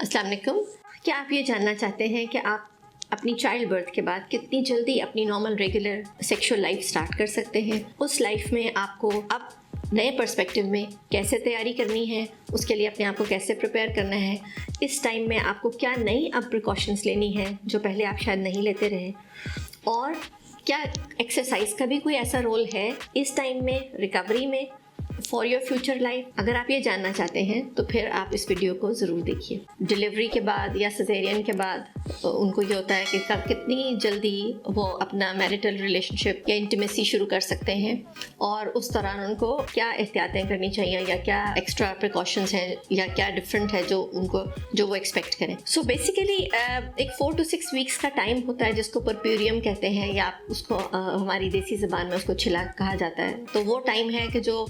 अस्सलाम वालेकुम। क्या आप ये जानना चाहते हैं कि आप अपनी चाइल्ड बर्थ के बाद कितनी जल्दी अपनी normal regular sexual life start कर सकते हैं? उस लाइफ में आपको अब नए पर्सपेक्टिव में कैसे तैयारी करनी है, उसके लिए अपने आप को कैसे प्रिपेयर करना है, इस टाइम में आपको क्या नई अब प्रिकॉशंस लेनी है जो पहले आप शायद नहीं लेते रहे, और क्या एक्सरसाइज का भी कोई ऐसा रोल है इस टाइम में रिकवरी में फॉर योर फ्यूचर लाइफ? अगर आप ये जानना चाहते हैं तो फिर आप इस वीडियो को ज़रूर देखिए। डिलीवरी के बाद या सिजेरियन के बाद उनको ये होता है कि कब कितनी जल्दी वो अपना मैरिटल रिलेशनशिप या इंटीमेसी शुरू कर सकते हैं, और उस दौरान उनको क्या एहतियातें करनी चाहिए या क्या एक्स्ट्रा प्रिकॉशंस हैं या क्या डिफरेंट है जो वो एक्सपेक्ट करें। सो बेसिकली एक 4 to 6 वीक्स का टाइम होता है जिसको परप्यूरियम कहते हैं, या उसको हमारी देसी ज़बान में उसको छिला कहा जाता है। तो वो टाइम है कि जो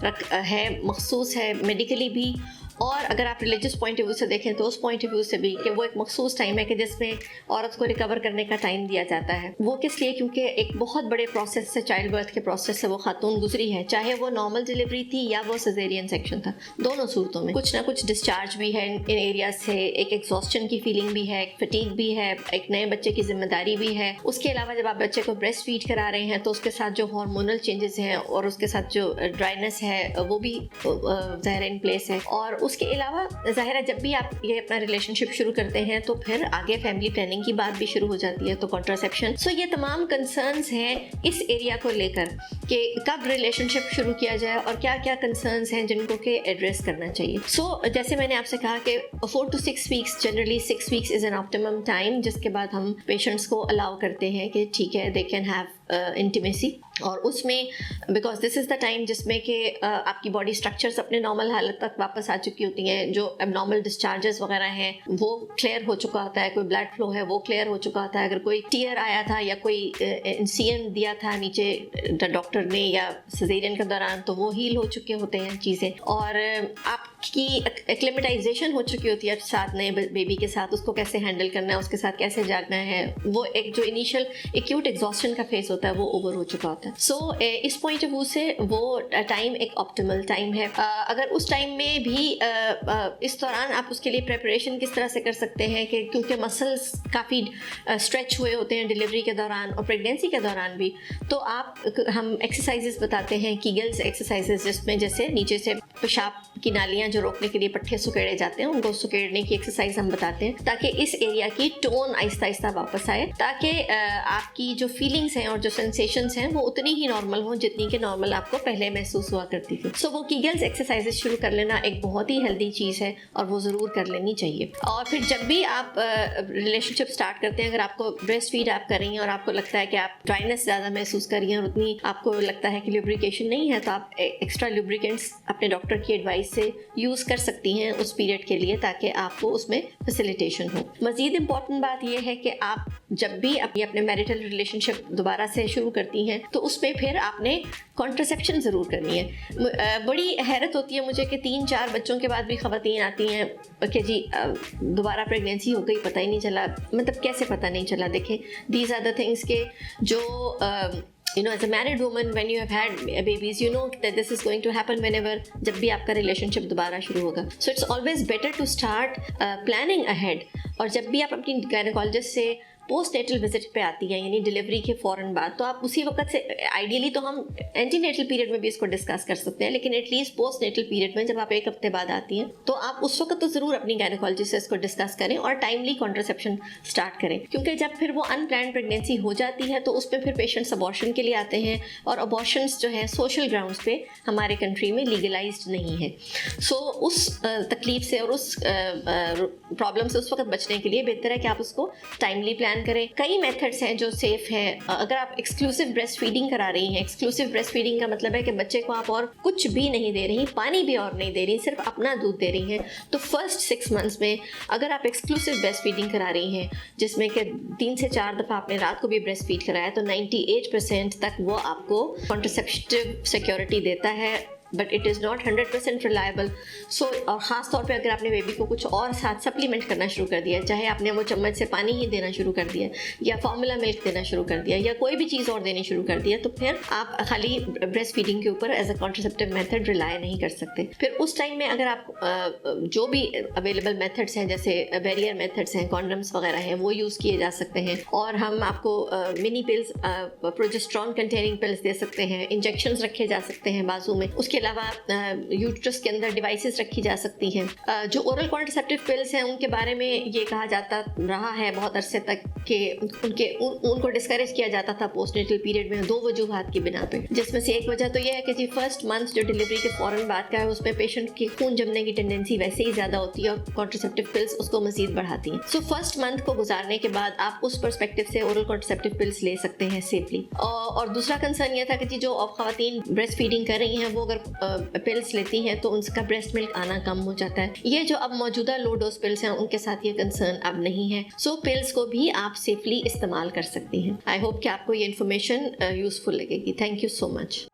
है मखसूस है मेडिकली भी, और अगर आप रिलीजियस पॉइंट ऑफ व्यू से देखें तो उस पॉइंट ऑफ व्यू से भी कि वो एक मखसूस टाइम है कि जिसमें औरत को रिकवर करने का टाइम दिया जाता है। वो किस लिए? क्योंकि एक बहुत बड़े प्रोसेस से, चाइल्ड बर्थ के प्रोसेस से वो खातून गुजरी है, चाहे वो नॉर्मल डिलीवरी थी या वो सिजेरियन सेक्शन था। दोनों सूरतों में कुछ ना कुछ डिस्चार्ज भी है इन एरिया से, एक एग्जॉस्शन की फीलिंग भी है, एक फटीग भी है, एक नए बच्चे की जिम्मेदारी भी है। उसके अलावा जब आप बच्चे को ब्रेस्ट फीड करा रहे हैं तो उसके साथ जो हार्मोनल चेंजेस हैं और उसके साथ जो ड्राइनेस है वो भी ज़ाहिर इन प्लेस है। और उसके अलावा ज़ाहिर है जब भी आप ये अपना रिलेशनशिप शुरू करते हैं तो फिर आगे फैमिली प्लानिंग की बात भी शुरू हो जाती है, तो कॉन्ट्रासेप्शन। सो ये तमाम कंसर्न्स हैं इस एरिया को लेकर कि कब रिलेशनशिप शुरू किया जाए और क्या क्या कंसर्न्स हैं जिनको के एड्रेस करना चाहिए। सो जैसे मैंने आपसे कहा कि 4 to 6 weeks, generally 6 weeks is an optimum time, जिसके बाद हम पेशेंट्स को अलाउ करते हैं कि ठीक है दे कैन हैव इंटीमेसी। और उसमें because this is the time जिसमें कि आपकी बॉडी स्ट्रक्चर्स अपने नॉर्मल हालत तक वापस आ चुकी होती हैं, जो एबनॉर्मल डिस्चार्जेस वगैरह हैं वो क्लियर हो चुका होता है, कोई ब्लड फ्लो है वो क्लियर हो चुका होता है, अगर कोई टीयर आया था या कोई इंसियन दिया था नीचे डॉक्टर ने या सिजेरियन के दौरान तो वो हील हो चुके होते हैं चीज़ें, और आपकी एक्लेमेटाइजेशन हो चुकी होती है साथ नए बेबी के साथ, उसको कैसे हैंडल करना है, उसके साथ कैसे जागना है, वो एक जो इनिशियल एक्यूट एग्जॉस्शन का फेस होता है वो ओवर हो चुका होता है। सो इस पॉइंट ऑफ व्यू से वो टाइम एक ऑप्टिमल टाइम है। अगर उस टाइम में भी इस दौरान आप उसके लिए प्रेपरेशन किस तरह से कर सकते हैं कि क्योंकि मसल्स काफ़ी स्ट्रेच हुए होते हैं डिलीवरी के दौरान और प्रेगनेंसी के दौरान भी, तो हम एक्सरसाइजेस बताते हैं, कीगल्स एक्सरसाइजेस, जिसमें जैसे नीचे से पेशाब की नालियाँ जो रोकने के लिए पट्टे सुकेड़े जाते हैं उनको सुकेड़ने की एक्सरसाइज हम बताते हैं, ताकि इस एरिया की टोन आहिस्ता आहिस्ता वापस आए, ताकि आपकी जो फीलिंग्स हैं और जो सेंसेशंस हैं वो उतनी ही नॉर्मल हो जितनी कि नॉर्मल आपको पहले महसूस हुआ करती थी। सो वो कीगल्स एक्सरसाइजेस शुरू कर लेना एक बहुत ही हेल्दी चीज़ है और वो ज़रूर कर लेनी चाहिए। और फिर जब भी आप रिलेशनशिप स्टार्ट करते हैं, अगर आपको ब्रेस्ट फीड आप कर रही हैं और आपको लगता है कि आप ड्राइनेस ज़्यादा महसूस कर रही हैं और उतनी आपको लगता है कि लुब्रिकेशन नहीं है, तो आप एक्स्ट्रा लुब्रिकेंट्स अपने डॉक्टर की एडवाइस से यूज़ कर सकती हैं उस पीरियड के लिए, ताकि आपको उसमें फैसिलिटेशन हो। मज़ीद इम्पॉर्टेंट बात यह है कि आप जब भी अपने मैरिटल रिलेशनशिप दोबारा से शुरू करती हैं तो उसमें फिर आपने कॉन्ट्रासेप्शन ज़रूर करनी है। बड़ी हैरत होती है मुझे कि 3-4 बच्चों के बाद भी ख़वातीन आती हैं कि जी दोबारा प्रेगनेंसी हो गई, पता ही नहीं चला। मतलब कैसे पता नहीं चला? देखें, दीज आर द थिंग्स के जो you know, as a married woman, when you have had babies, you know that this is going to happen whenever, जब भी आपका रिलेशनशिप दोबारा शुरू होगा। So it's always better to start planning ahead। और जब भी आप अपनी गायनेकोलॉजिस्ट से पोस्ट नेटल विजिट पे आती है, यानी डिलीवरी के फ़ौरन बाद, तो आप उसी वक्त से, आइडियली तो हम एंटीनेटल पीरियड में भी इसको डिस्कस कर सकते हैं, लेकिन एटलीस्ट पोस्ट नेटल पीरियड में जब आप 1 हफ्ते बाद आती हैं तो आप उस वक्त तो ज़रूर अपनी गायनेकोलॉजिस्ट से इसको डिस्कस करें और टाइमली कॉन्ट्रासेप्शन स्टार्ट करें, क्योंकि जब फिर वो अनप्लान्ड प्रेगनेंसी हो जाती है तो उसमें फिर पेशेंट्स अबॉर्शन के लिए आते हैं, और अबॉर्शंस जो है सोशल ग्राउंड्स पे हमारे कंट्री में लीगलाइज्ड नहीं है। सो उस तकलीफ से और उस प्रॉब्लम से उस वक्त बचने के लिए बेहतर है कि आप उसको टाइमली प्लान करें। कई मेथड्स हैं जो सेफ हैं। अगर आप एक्सक्लूसिव ब्रेस्ट फीडिंग करा रही हैं, एक्सक्लूसिव ब्रेस्ट फीडिंग का मतलब है कि बच्चे को आप और कुछ भी नहीं दे रही, पानी भी और नहीं दे रही, सिर्फ अपना दूध दे रही हैं, तो फर्स्ट 6 मंथ्स में अगर आप एक्सक्लूसिव ब्रेस्ट फीडिंग करा रही हैं जिसमें कि 3 से 4 दफ़ा आपने रात को भी ब्रेस्ट फीड कराया, तो 98% तक वो आपको कॉन्ट्रासेप्टिव सिक्योरिटी देता है but it is not 100% reliable. So और ख़ास तौर पे अगर आपने बेबी को कुछ और साथ सप्लीमेंट करना शुरू कर दिया, चाहे आपने वो चम्मच से पानी ही देना शुरू कर दिया या फार्मूला मिल्क देना शुरू कर दिया या कोई भी चीज़ और देनी शुरू कर दिया, तो फिर आप खाली ब्रेस्ट फीडिंग के ऊपर as a contraceptive method rely नहीं कर सकते। फिर उस टाइम में अगर आप जो भी अवेलेबल मेथड्स हैं, जैसे बैरियर मेथड्स हैं, कॉन्डम्स वगैरह हैं, वो यूज़ किए जा सकते हैं। और हम आपको mini pills, progesterone containing pills दे सकते हैं, इंजेक्शंस रखे जा सकते हैं बाजू में। उसके अलावा यूट्रस के अंदर डिवाइसेस रखी जा सकती हैं। जो ओरल कॉन्ट्रासेप्टिव पिल्स हैं उनके बारे में ये कहा जाता रहा है बहुत अरसे तक कि उनको डिस्करेज किया जाता था पोस्टनेटल पीरियड में 2 वजूहात की बिना पे, जिसमें से एक वजह तो यह है कि जी फर्स्ट मंथ जो डिलीवरी के फ़ौरन बाद का है उसमें पेशेंट की खून जमने की टेंडेंसी वैसे ही ज़्यादा होती है और कॉन्ट्रासेप्टिव पिल्स उसको मज़ीद बढ़ाती हैं। सो फर्स्ट मंथ को गुजारने के बाद आप उस पर्सपेक्टिव से ओरल कॉन्ट्रासेप्टिव पिल्स ले सकते हैं सेफली। और दूसरा कंसर्न यह था कि जी जो अब ख़वातीन ब्रेस्ट फीडिंग कर रही हैं वो अगर पिल्स लेती हैं तो उनका ब्रेस्ट मिल्क आना कम हो जाता है। ये जो अब मौजूदा लो डोज पिल्स हैं उनके साथ ये कंसर्न अब नहीं है। सो पिल्स को भी आप सेफली इस्तेमाल कर सकती हैं। आई होप कि आपको ये इन्फॉर्मेशन यूज़फुल लगेगी। Thank you so much.